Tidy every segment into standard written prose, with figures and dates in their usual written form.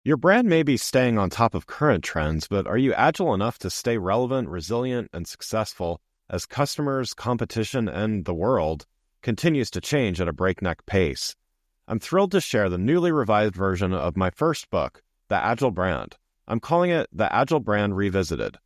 Your brand may be staying on top of current trends, but are you agile enough to stay relevant, resilient, and successful as customers, competition, and the world continues to change at a breakneck pace? I'm thrilled to share the newly revised version of my first book, The Agile Brand. I'm calling it The Agile Brand Revisited.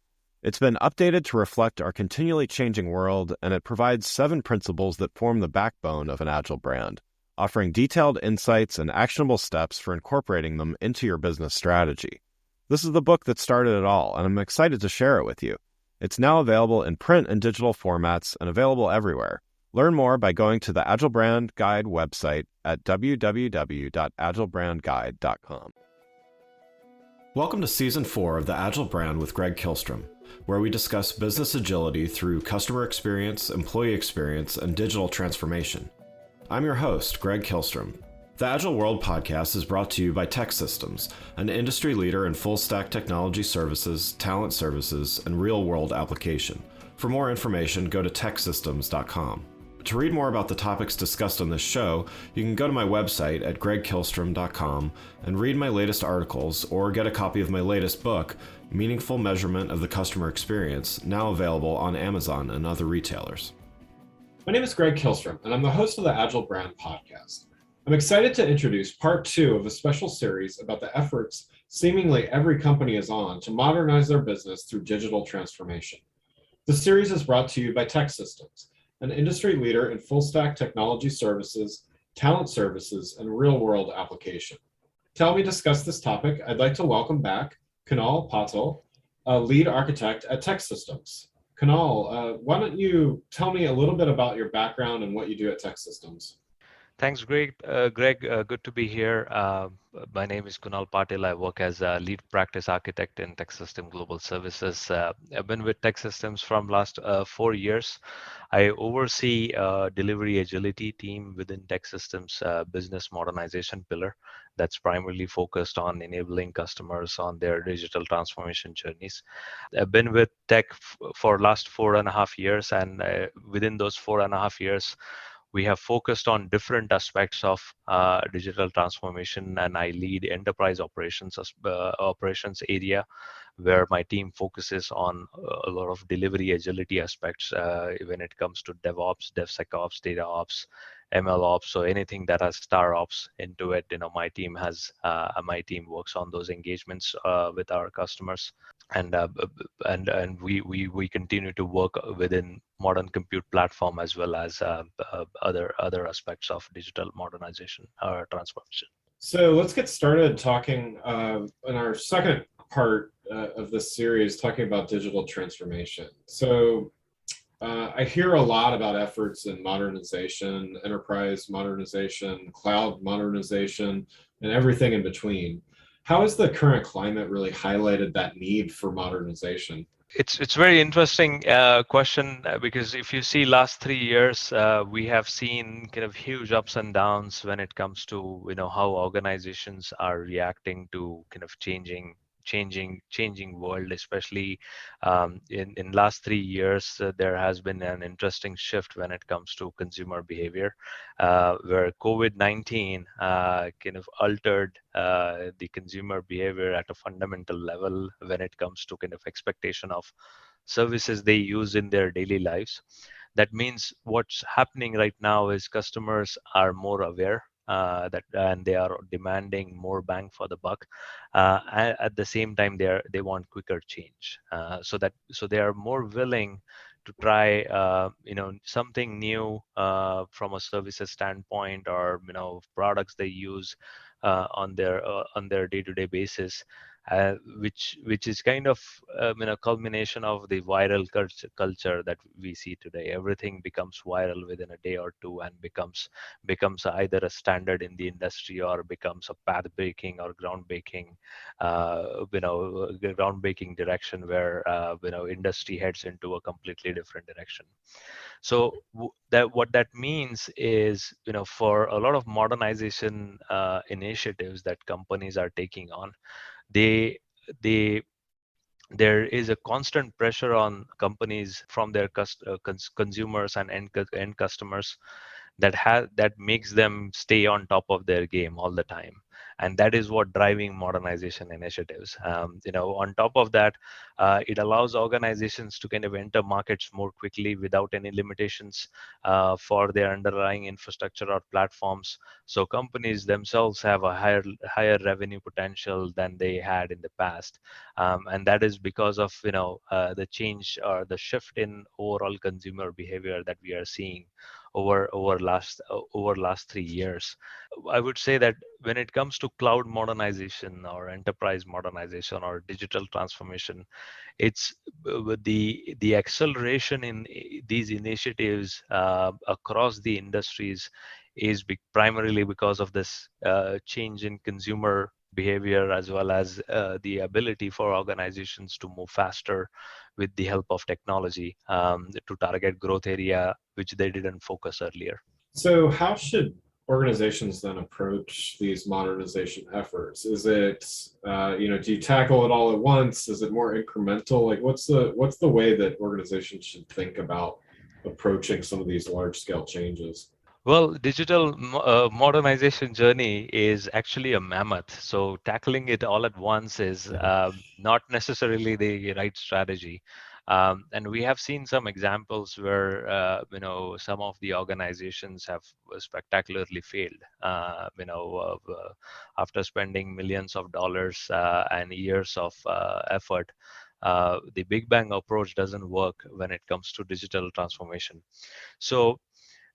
It's been updated to reflect our continually changing world, and it provides 7 principles that form the backbone of an agile brand, offering detailed insights and actionable steps for incorporating them into your business strategy. This is the book that started it all, and I'm excited to share it with you. It's now available in print and digital formats and available everywhere. Learn more by going to the Agile Brand Guide website at www.agilebrandguide.com. Welcome to Season 4 of the Agile Brand with Greg Kihlstrom, where we discuss business agility through customer experience, employee experience, and digital transformation. I'm your host, Greg Kihlstrom. The Agile World podcast is brought to you by TEKsystems, an industry leader in full-stack technology services, talent services, and real-world application. For more information, go to TEKsystems.com. To read more about the topics discussed on this show, you can go to my website at gregkihlstrom.com and read my latest articles or get a copy of my latest book, Meaningful Measurement of the Customer Experience, now available on Amazon and other retailers. My name is Greg Kihlstrom, and I'm the host of the Agile Brand podcast. I'm excited to introduce part 2 of a special series about the efforts seemingly every company is on to modernize their business through digital transformation. The series is brought to you by TEKsystems, an industry leader in full-stack technology services, talent services, and real-world application. To help me discuss this topic, I'd like to welcome back Kunal Patil, a lead architect at TEKsystems. Kunal, why don't you tell me a little bit about your background and what you do at TEKsystems? Thanks, Greg. Good to be here. My name is Kunal Patil. I work as a lead practice architect in TEKsystems Global Services. I've been with TEKsystems from last 4 years. I oversee delivery agility team within TEKsystems business modernization pillar that's primarily focused on enabling customers on their digital transformation journeys. I've been with Tech for last 4.5 years, and within those 4.5 years, we have focused on different aspects of digital transformation, and I lead enterprise operations area, where my team focuses on a lot of delivery agility aspects when it comes to DevOps, DevSecOps, Data Ops, ML Ops, so anything that has Star Ops into it. My team works on those engagements with our customers, and we continue to work within modern compute platform as well as other aspects of digital modernization or transformation. So let's get started talking in our second part of this series, talking about digital transformation. So I hear a lot about efforts in modernization, enterprise modernization, cloud modernization, and everything in between. How has the current climate really highlighted that need for modernization? It's very interesting question because if you see last 3 years, we have seen kind of huge ups and downs when it comes to how organizations are reacting to kind of changing world, especially in last 3 years. There has been an interesting shift when it comes to consumer behavior, where COVID-19 kind of altered the consumer behavior at a fundamental level when it comes to kind of expectation of services they use in their daily lives. That means what's happening right now is customers are more aware and they are demanding more bang for the buck. At the same time, they want quicker change, so they are more willing to try something new from a services standpoint, or products they use on their day-to-day basis, which is kind of culmination of the viral culture that we see today. Everything becomes viral within a day or two and becomes either a standard in the industry or becomes a path breaking or groundbreaking direction where industry heads into a completely different direction. So what that means is, for a lot of modernization initiatives that companies are taking on, they there is a constant pressure on companies from their consumers and end customers that makes them stay on top of their game all the time. and that is what driving modernization initiatives. On top of that, it allows organizations to kind of enter markets more quickly without any limitations for their underlying infrastructure or platforms. So companies themselves have a higher revenue potential than they had in the past, and that is because of the change or the shift in overall consumer behavior that we are seeing over last 3 years. I would say that when it comes to cloud modernization or enterprise modernization or digital transformation, it's with the acceleration in these initiatives across the industries is primarily because of this change in consumer behavior, as well as the ability for organizations to move faster with the help of technology to target growth area which they didn't focus earlier. So, how should organizations then approach these modernization efforts? Is it, do you tackle it all at once? Is it more incremental? Like, what's the way that organizations should think about approaching some of these large scale changes? Well, digital modernization journey is actually a mammoth. So tackling it all at once is not necessarily the right strategy. And we have seen some examples where some of the organizations have spectacularly failed. After spending millions of dollars and years of effort, the Big Bang approach doesn't work when it comes to digital transformation. So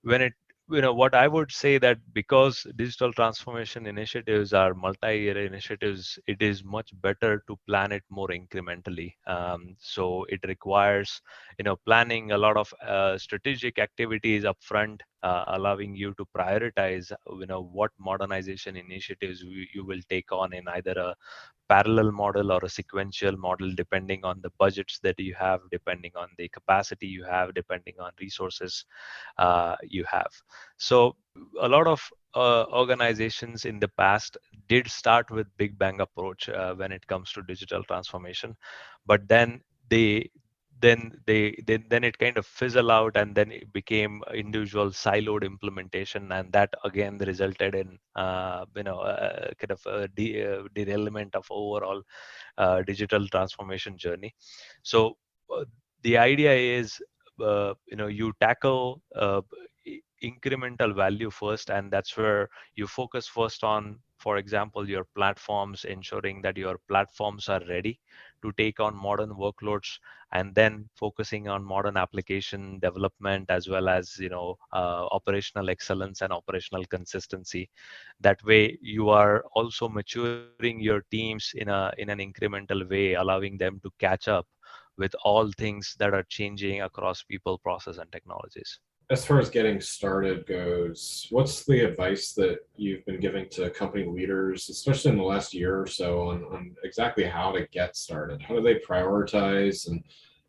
when it what I would say that because digital transformation initiatives are multi-year initiatives, it is much better to plan it more incrementally. So it requires planning a lot of strategic activities upfront, allowing you to prioritize what modernization initiatives you will take on in either a parallel model or a sequential model, depending on the budgets that you have, depending on the capacity you have, depending on resources you have. So a lot of organizations in the past did start with big bang approach when it comes to digital transformation, but they then it kind of fizzle out, and then it became individual siloed implementation, and that again resulted in kind of a derailment of overall digital transformation journey. So the idea is you tackle incremental value first, and that's where you focus first on, for example, your platforms, ensuring that your platforms are ready to take on modern workloads, and then focusing on modern application development, as well as operational excellence and operational consistency. That way you are also maturing your teams in an incremental way, allowing them to catch up with all things that are changing across people, process, and technologies. As far as getting started goes, what's the advice that you've been giving to company leaders, especially in the last year or so, on exactly how to get started? How do they prioritize, and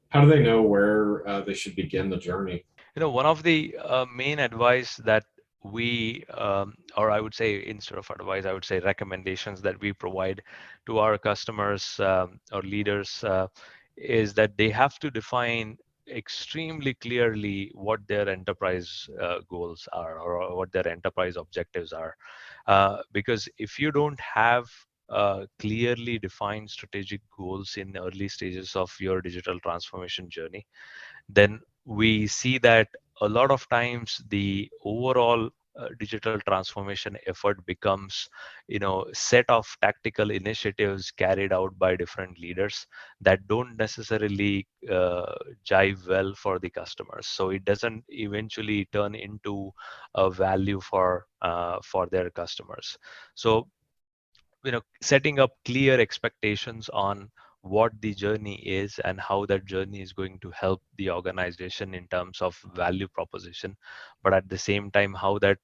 how do they know where they should begin the journey? One of the main advice that or I would say, instead of advice, I would say recommendations that we provide to our customers or leaders is that they have to define extremely clearly what their enterprise goals are, or what their enterprise objectives are. Because if you don't have clearly defined strategic goals in early stages of your digital transformation journey, then we see that a lot of times the overall digital transformation effort becomes set of tactical initiatives carried out by different leaders that don't necessarily jive well for the customers, so it doesn't eventually turn into a value for their customers. So setting up clear expectations on what the journey is and how that journey is going to help the organization in terms of value proposition, but at the same time how that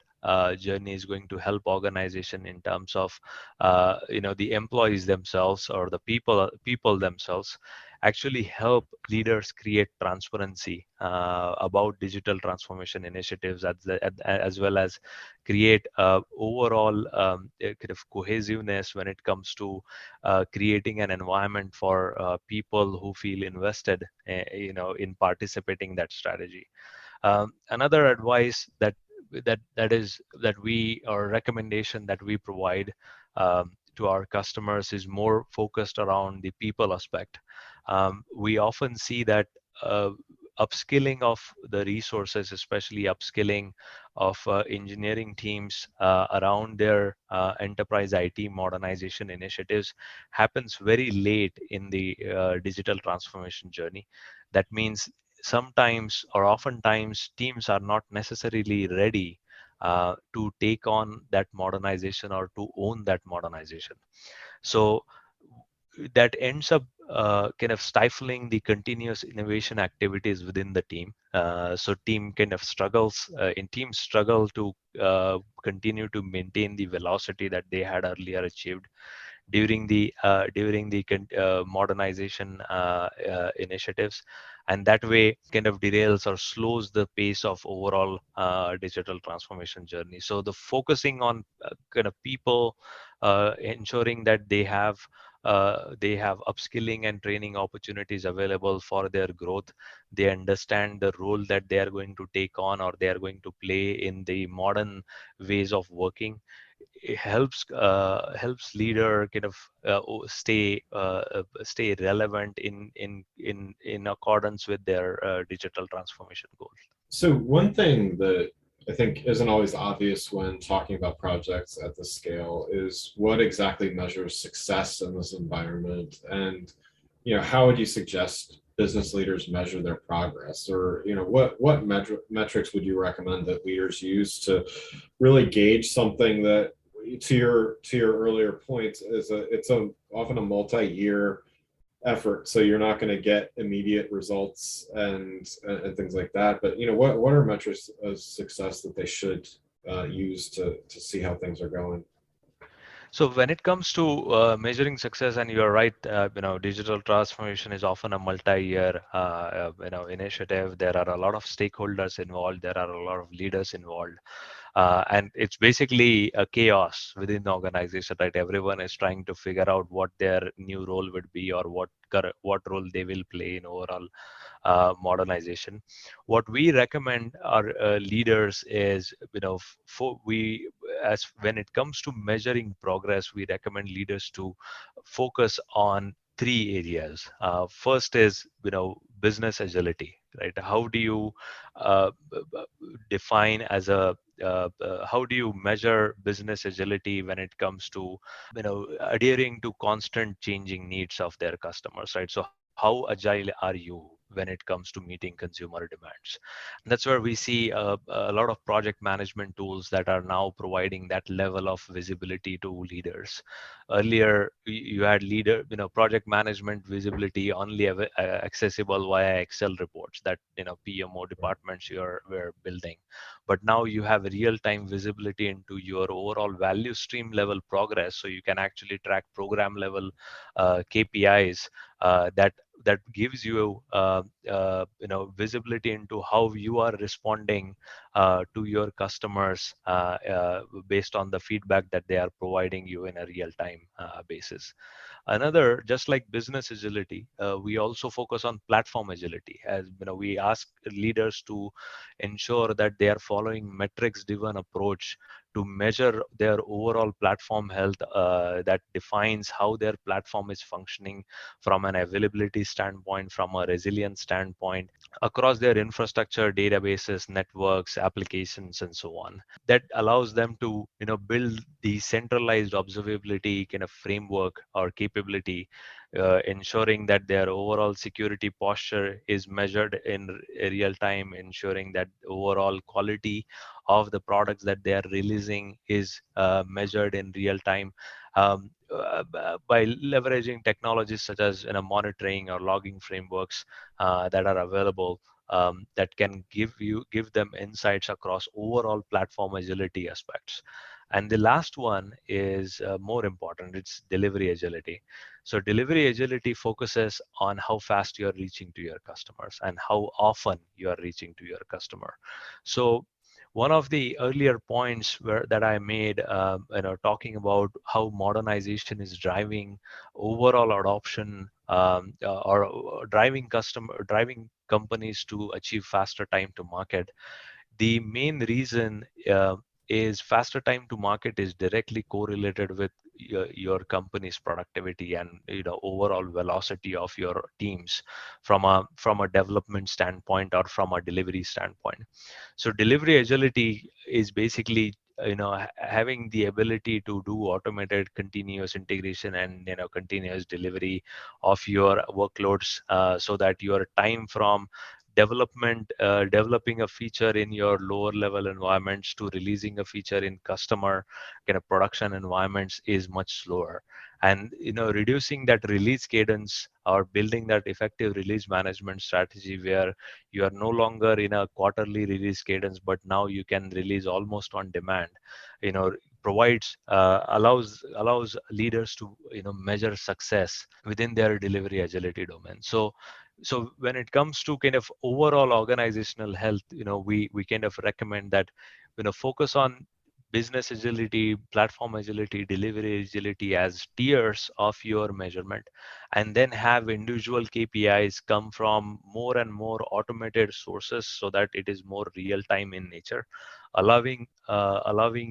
journey is going to help organization in terms of the employees themselves, or the people themselves, actually help leaders create transparency about digital transformation initiatives, as well as create overall kind of cohesiveness when it comes to creating an environment for people who feel invested in participating in that strategy. Another advice that we or recommendation that we provide to our customers is more focused around the people aspect. We often see that upskilling of the resources, especially upskilling of engineering teams around their enterprise IT modernization initiatives, happens very late in the digital transformation journey. That means sometimes or oftentimes teams are not necessarily ready to take on that modernization or to own that modernization. So that ends up kind of stifling the continuous innovation activities within the team. So team kind of struggles, in teams struggle to continue to maintain the velocity that they had earlier achieved during the modernization initiatives, and that way kind of derails or slows the pace of overall digital transformation journey. So the focusing on kind of people, ensuring that they have upskilling and training opportunities available for their growth. They understand the role that they are going to take on or they are going to play in the modern ways of working. It helps leader kind of stay relevant in accordance with their digital transformation goals. So one thing that I think isn't always obvious when talking about projects at this scale is what exactly measures success in this environment, and how would you suggest business leaders measure their progress, or what metrics would you recommend that leaders use to really gauge something that, to your earlier point, is it's often a multi-year effort, so you're not going to get immediate results and things like that. But what are metrics of success that they should use to see how things are going? So when it comes to measuring success, and you're right, digital transformation is often a multi-year, initiative. There are a lot of stakeholders involved. There are a lot of leaders involved, and it's basically a chaos within the organization, right? Everyone is trying to figure out what their new role would be or what role they will play in overall modernization. What we recommend our leaders is, for we as when it comes to measuring progress, we recommend leaders to focus on three areas. First is, business agility, right? How do you define as a how do you measure business agility when it comes to adhering to constant changing needs of their customers, right? So how agile are you when it comes to meeting consumer demands? That's where we see a lot of project management tools that are now providing that level of visibility to leaders. Earlier, you had project management visibility only accessible via Excel reports that PMO departments were building. But now you have real-time visibility into your overall value stream level progress, so you can actually track program level KPIs that gives you visibility into how you are responding to your customers based on the feedback that they are providing you in a real time basis. Another, just like business agility, we also focus on platform agility. As we ask leaders to ensure that they are following metrics driven approach to measure their overall platform health, that defines how their platform is functioning from an availability standpoint, from a resilience standpoint, across their infrastructure, databases, networks, applications, and so on. That allows them to build the centralized observability kind of framework or capability, ensuring that their overall security posture is measured in real time, ensuring that overall quality of the products that they are releasing is measured in real time, by leveraging technologies such as monitoring or logging frameworks that are available, that can give them insights across overall platform agility aspects. And the last one is more important. It's delivery agility. So delivery agility focuses on how fast you are reaching to your customers and how often you are reaching to your customer. So one of the earlier points that I made, talking about how modernization is driving overall adoption, or driving companies to achieve faster time to market. The main reason is faster time to market is directly correlated with your company's productivity and overall velocity of your teams from a development standpoint or from a delivery standpoint. So delivery agility is basically having the ability to do automated continuous integration and continuous delivery of your workloads, so that your time from developing a feature in your lower level environments to releasing a feature in customer kind of production environments is much slower. And reducing that release cadence or building that effective release management strategy where you are no longer in a quarterly release cadence, but now you can release almost on demand, provides allows leaders to measure success within their delivery agility domain. So when it comes to kind of overall organizational health, we kind of recommend that focus on business agility, platform agility, delivery agility as tiers of your measurement, and then have individual KPIs come from more and more automated sources so that it is more real time in nature, allowing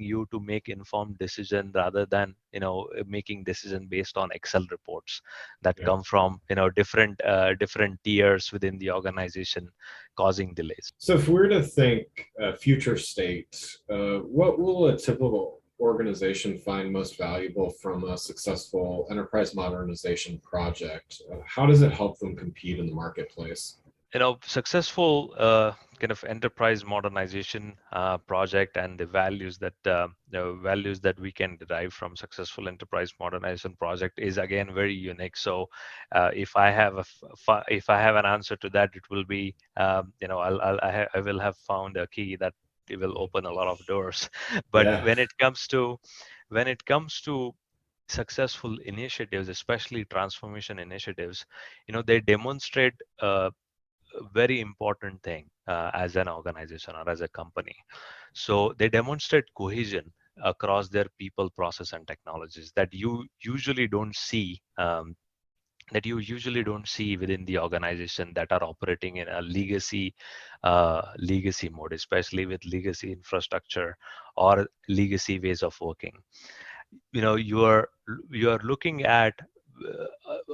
you to make informed decision rather than making decision based on Excel reports that Yeah. come from different tiers within the organization, causing delays. So if we were to think future state, what will a typical organization find most valuable from a successful enterprise modernization project? How does it help them compete in the marketplace? Successful kind of enterprise modernization project and the values that we can derive from successful enterprise modernization project is again very unique. So if I have if I have an answer to that, it will be I will have found a key that it will open a lot of doors. But Yeah. when it comes to successful initiatives, especially transformation initiatives, they demonstrate a very important thing as an organization or as a company. So they demonstrate cohesion across their people, process, and technologies that you usually don't see. Within the organization that are operating in a legacy mode, especially with legacy infrastructure or legacy ways of working. You are looking at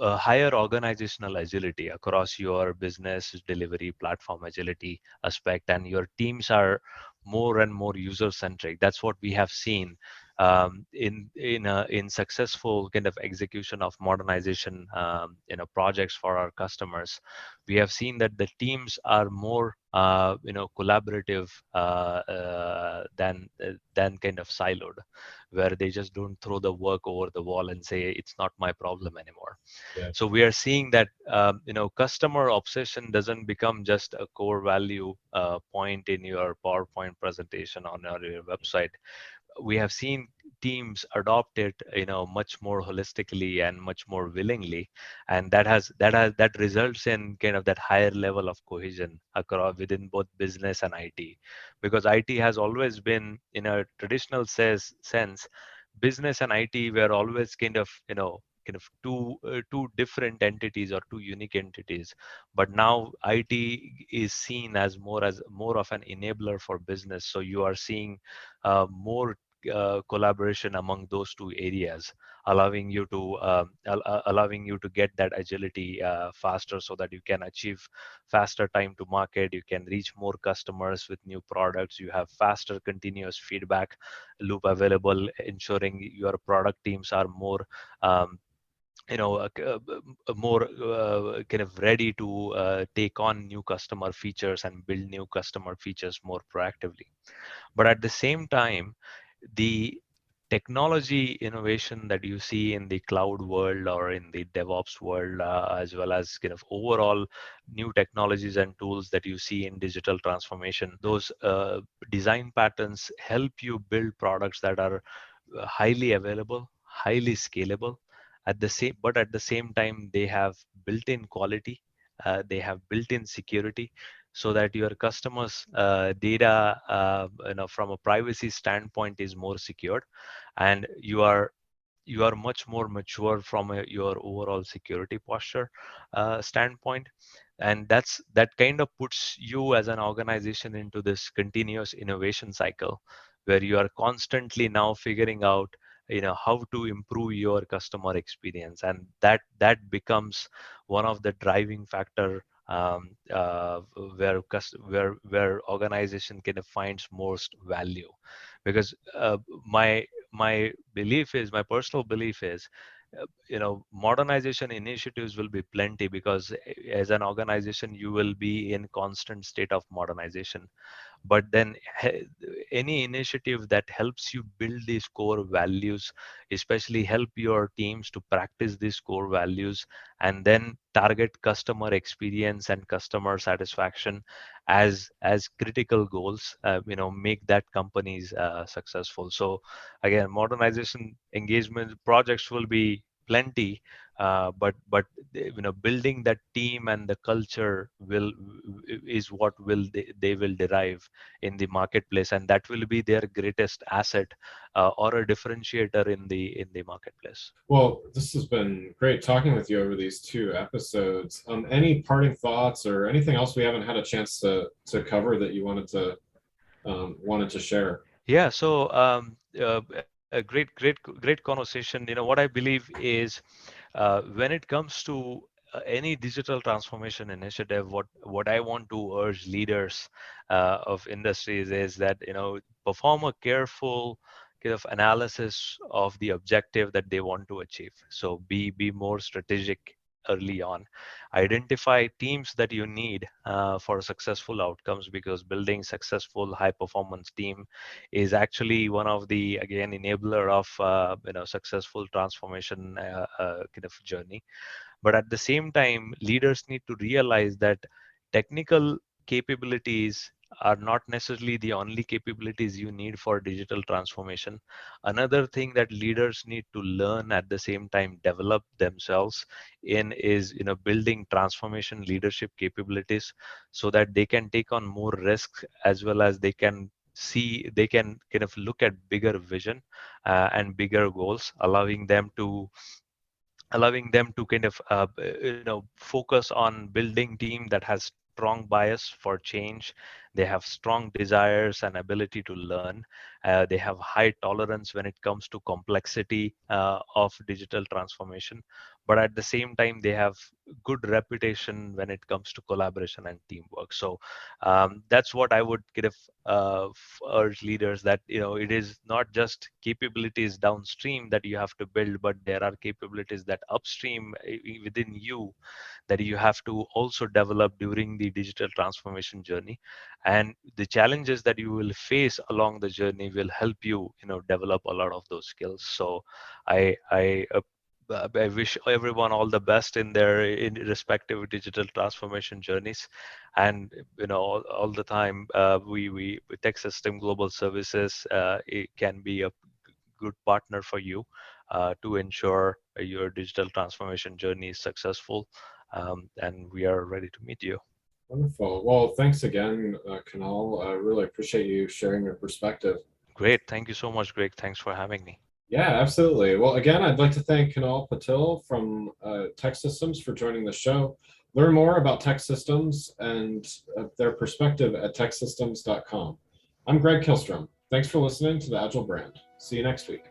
a higher organizational agility across your business delivery platform agility aspect, and your teams are more and more user centric. That's what we have seen in successful kind of execution of modernization projects for our customers. We have seen that the teams are more collaborative than kind of siloed, where they just don't throw the work over the wall and say it's not my problem anymore. Yeah. So we are seeing that customer obsession doesn't become just a core value point in your PowerPoint presentation on your website. We have seen teams adopt it much more holistically and much more willingly, and that results in kind of that higher level of cohesion across within both business and IT, because IT has always been, in a traditional sense, business and IT were always kind of two different entities or two unique entities. But now IT is seen as more of an enabler for business, so you are seeing more collaboration among those two areas, allowing you to get that agility faster, so that you can achieve faster time to market, you can reach more customers with new products, you have faster continuous feedback loop available, ensuring your product teams are more more kind of ready to take on new customer features and build new customer features more proactively. But at the same time, the technology innovation that you see in the cloud world or in the DevOps world, as well as kind of overall new technologies and tools that you see in digital transformation, those design patterns help you build products that are highly available, highly scalable. At the same time, they have built-in quality, they have built-in security, so that your customers' data, from a privacy standpoint, is more secured, and you are much more mature from your overall security posture standpoint. And that kind of puts you as an organization into this continuous innovation cycle, where you are constantly now figuring out how to improve your customer experience, and that becomes one of the driving factor, where organization kind of finds most value. Because my personal belief is, modernization initiatives will be plenty, because as an organization you will be in constant state of modernization. But then any initiative that helps you build these core values, especially help your teams to practice these core values, and then target customer experience and customer satisfaction as critical goals, make that companies successful. So again, modernization engagement projects will be plenty, but building that team and the culture is what they will derive in the marketplace, and that will be their greatest asset, or a differentiator in the marketplace. Well, this has been great talking with you over these 2 episodes. Any parting thoughts or anything else we haven't had a chance to cover that you wanted to share? Yeah, so a great conversation. What I believe is, when it comes to any digital transformation initiative, what I want to urge leaders of industries is that perform a careful kind of analysis of the objective that they want to achieve. So be more strategic early on. Identify teams that you need for successful outcomes, because building successful high performance team is actually one of the, again, enabler of successful transformation kind of journey. But at the same time, leaders need to realize that technical capabilities are not necessarily the only capabilities you need for digital transformation. Another thing that leaders need to learn, at the same time develop themselves in, is building transformation leadership capabilities, so that they can take on more risks, as well as they can kind of look at bigger vision and bigger goals, allowing them to kind of focus on building team that has strong bias for change. They have strong desires and ability to learn. They have high tolerance when it comes to complexity of digital transformation, but at the same time they have good reputation when it comes to collaboration and teamwork. So that's what I would kind of urge leaders, that it is not just capabilities downstream that you have to build, but there are capabilities that upstream within you that you have to also develop during the digital transformation journey. And the challenges that you will face along the journey will help you develop a lot of those skills. So I wish everyone all the best in their respective digital transformation journeys. And all the time, we TEKsystem Global Services, it can be a good partner for you to ensure your digital transformation journey is successful. And we are ready to meet you. Wonderful. Well, thanks again, Kunal. I really appreciate you sharing your perspective. Great. Thank you so much, Greg. Thanks for having me. Yeah, absolutely. Well, again, I'd like to thank Kunal Patil from TEKsystems for joining the show. Learn more about TEKsystems and their perspective at TEKsystems.com. I'm Greg Kilstrom. Thanks for listening to the Agile Brand. See you next week.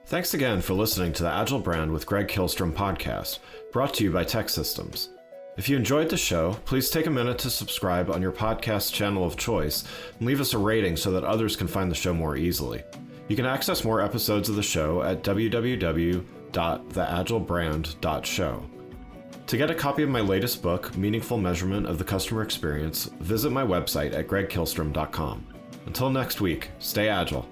Thanks again for listening to the Agile Brand with Greg Kilstrom podcast, brought to you by TEKsystems. If you enjoyed the show, please take a minute to subscribe on your podcast channel of choice and leave us a rating so that others can find the show more easily. You can access more episodes of the show at www.theagilebrand.show. To get a copy of my latest book, Meaningful Measurement of the Customer Experience, visit my website at gregkilstrom.com. Until next week, stay agile.